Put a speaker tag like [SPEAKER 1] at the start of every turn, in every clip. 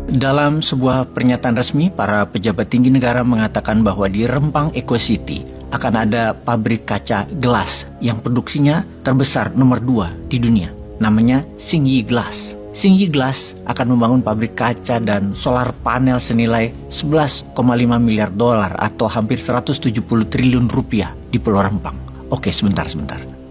[SPEAKER 1] Dalam sebuah pernyataan resmi, para pejabat tinggi negara mengatakan bahwa di Rempang Eco City akan ada pabrik kaca gelas yang produksinya terbesar nomor 2 di dunia. Namanya Xingyi Glass. Xingyi Glass akan membangun pabrik kaca dan solar panel senilai 11,5 miliar dolar atau hampir 170 triliun rupiah di Pulau Rempang. Oke, sebentar.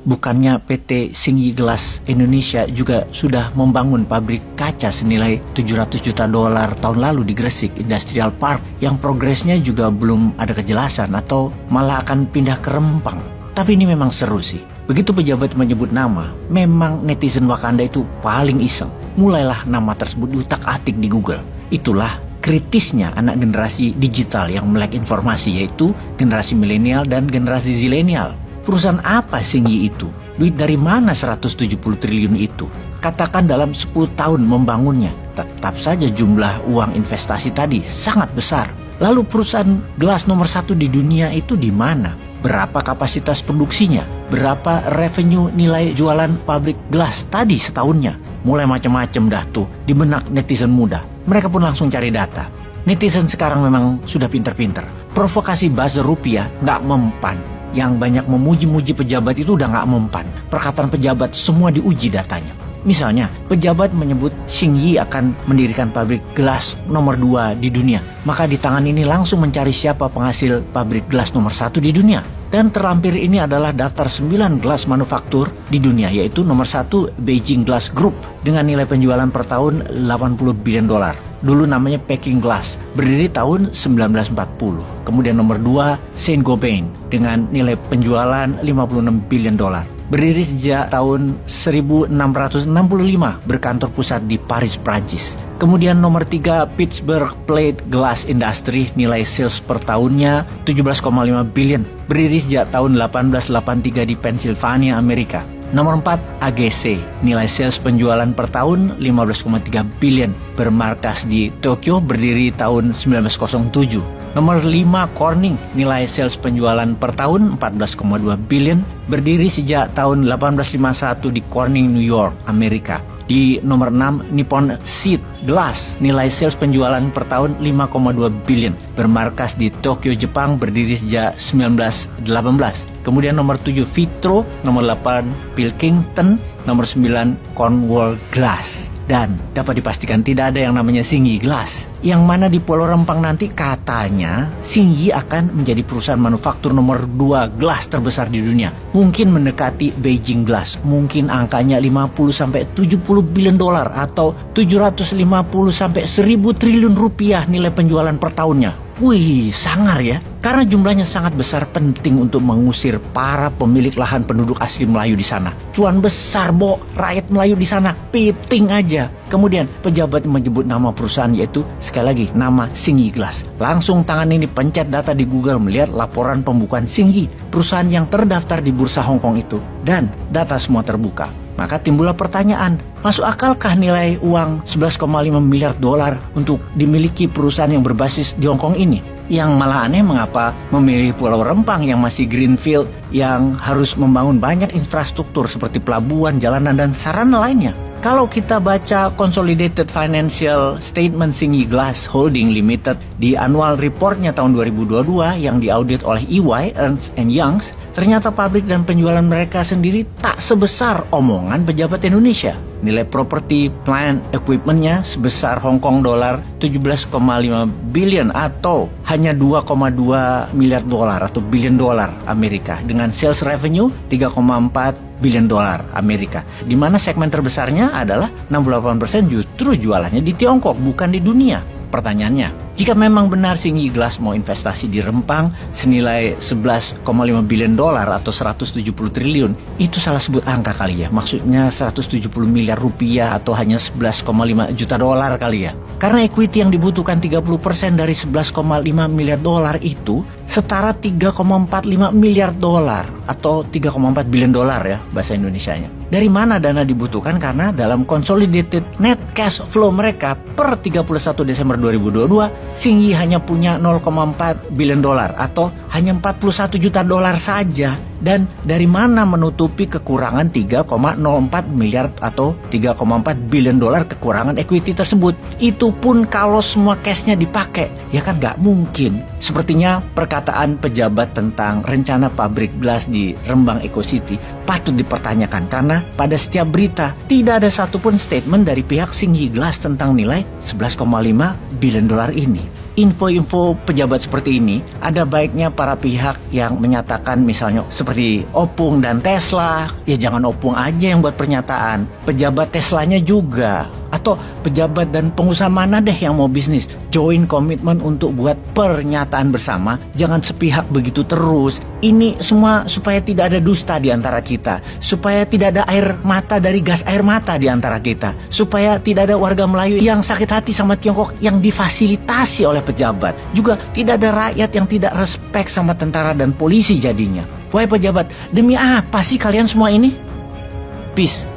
[SPEAKER 1] Bukannya PT Xingyi Glass Indonesia juga sudah membangun pabrik kaca senilai 700 juta dolar tahun lalu di Gresik Industrial Park yang progresnya juga belum ada kejelasan atau malah akan pindah ke Rempang. Tapi ini memang seru sih. Begitu pejabat menyebut nama, memang netizen Wakanda itu paling iseng. Mulailah nama tersebut diutak-atik di Google. Itulah kritisnya anak generasi digital yang melek informasi, yaitu generasi milenial dan generasi zilenial. Perusahaan apa Xingyi itu? Duit dari mana 170 triliun itu? Katakan dalam 10 tahun membangunnya. Tetap saja jumlah uang investasi tadi sangat besar. Lalu perusahaan gelas nomor 1 di dunia itu di mana? Berapa kapasitas produksinya? Berapa revenue nilai jualan pabrik gelas tadi setahunnya? Mulai macam-macam dah tuh di benak netizen muda. Mereka pun langsung cari data. Netizen sekarang memang sudah pinter-pinter. Provokasi buzzer rupiah nggak mempan. Yang banyak memuji-muji pejabat itu udah nggak mempan. Perkataan pejabat semua diuji datanya. Misalnya, pejabat menyebut Xingyi akan mendirikan pabrik gelas nomor 2 di dunia. Maka di tangan ini langsung mencari siapa penghasil pabrik gelas nomor 1 di dunia. Dan terlampir ini adalah daftar 9 gelas manufaktur di dunia, yaitu nomor 1 Beijing Glass Group dengan nilai penjualan per tahun 80 billion dolar. Dulu namanya Peking Glass, berdiri tahun 1940. Kemudian nomor 2 Saint-Gobain dengan nilai penjualan 56 billion dolar. Berdiri sejak tahun 1665, berkantor pusat di Paris, Prancis. Kemudian nomor 3 Pittsburgh Plate Glass Industry, nilai sales per tahunnya 17,5 billion. Berdiri sejak tahun 1883 di Pennsylvania, Amerika. Nomor 4 AGC, nilai sales penjualan per tahun 15,3 billion. Bermarkas di Tokyo, berdiri tahun 1907. Nomor 5 Corning, nilai sales penjualan per tahun 14,2 billion, berdiri sejak tahun 1851 di Corning, New York, Amerika. Di nomor 6 Nippon Seed Glass, nilai sales penjualan per tahun 5,2 billion, bermarkas di Tokyo, Jepang, berdiri sejak 1918. Kemudian nomor 7 Vitro, nomor 8 Pilkington, nomor 9 Cornwall Glass. Dan dapat dipastikan tidak ada yang namanya Xingyi Glass. Yang mana di Pulau Rempang nanti katanya Xingyi akan menjadi perusahaan manufaktur nomor 2 gelas terbesar di dunia. Mungkin mendekati Beijing Glass. Mungkin angkanya 50-70 billion dolar atau 750-1000 triliun rupiah nilai penjualan per tahunnya. Wih, sangar ya. Karena jumlahnya sangat besar, penting untuk mengusir para pemilik lahan penduduk asli Melayu di sana. Cuan besar, Bo. Rakyat Melayu di sana piting aja. Kemudian pejabat menyebut nama perusahaan, yaitu sekali lagi nama Xingyi Glass. Langsung tangan ini pencet data di Google, melihat laporan pembukuan Xingyi, perusahaan yang terdaftar di bursa Hong Kong itu. Dan data semua terbuka. Maka timbullah pertanyaan, masuk akalkah nilai uang 11,5 miliar dolar untuk dimiliki perusahaan yang berbasis di Hong Kong ini? Yang malah aneh, mengapa memilih Pulau Rempang yang masih greenfield, yang harus membangun banyak infrastruktur seperti pelabuhan, jalanan, dan sarana lainnya? Kalau kita baca Consolidated Financial Statement Xingyi Glass Holding Limited di annual reportnya tahun 2022 yang diaudit oleh EY, Ernst & Young, ternyata pabrik dan penjualan mereka sendiri tak sebesar omongan pejabat Indonesia. Nilai properti, plant, equipmentnya sebesar Hong Kong dolar 17,5 billion atau hanya 2,2 miliar dolar atau billion dolar Amerika, dengan sales revenue 3,4 billion dolar Amerika. Di mana segmen terbesarnya adalah 68% justru jualannya di Tiongkok, bukan di dunia. Pertanyaannya, jika memang benar Xingyi Glass mau investasi di Rempang senilai 11,5 billion dolar atau 170 triliun, itu salah sebut angka kali ya. Maksudnya 170 miliar rupiah atau hanya 11,5 juta dolar kali ya. Karena equity yang dibutuhkan 30% dari 11,5 miliar dolar itu setara 3,45 miliar dolar atau 3,4 billion dolar ya bahasa Indonesianya. Dari mana dana dibutuhkan? Karena dalam consolidated net cash flow mereka per 31 Desember 2022, Xingyi hanya punya 0,4 billion dolar atau hanya 41 juta dolar saja Dan dari mana menutupi kekurangan 3,04 miliar atau 3,4 billion dolar kekurangan equity tersebut? Itu pun kalau semua cashnya dipakai, ya kan nggak mungkin. Sepertinya perkataan pejabat tentang rencana pabrik gelas di Rembang Eco City patut dipertanyakan, karena pada setiap berita tidak ada satupun statement dari pihak Xingyi Glass tentang nilai 11,5 billion dolar ini. Info-info pejabat seperti ini ada baiknya para pihak yang menyatakan, misalnya seperti Opung dan Tesla, ya jangan Opung aja yang buat pernyataan, pejabat Teslanya juga, atau pejabat dan pengusaha mana deh yang mau bisnis, join komitmen untuk buat pernyataan bersama, jangan sepihak begitu terus. Ini semua supaya tidak ada dusta di antara kita, supaya tidak ada air mata dari gas air mata di antara kita, supaya tidak ada warga Melayu yang sakit hati sama Tiongkok yang difasilitasi oleh pejabat. Juga tidak ada rakyat yang tidak respect sama tentara dan polisi jadinya. Wahai pejabat, demi apa sih kalian semua ini? Peace.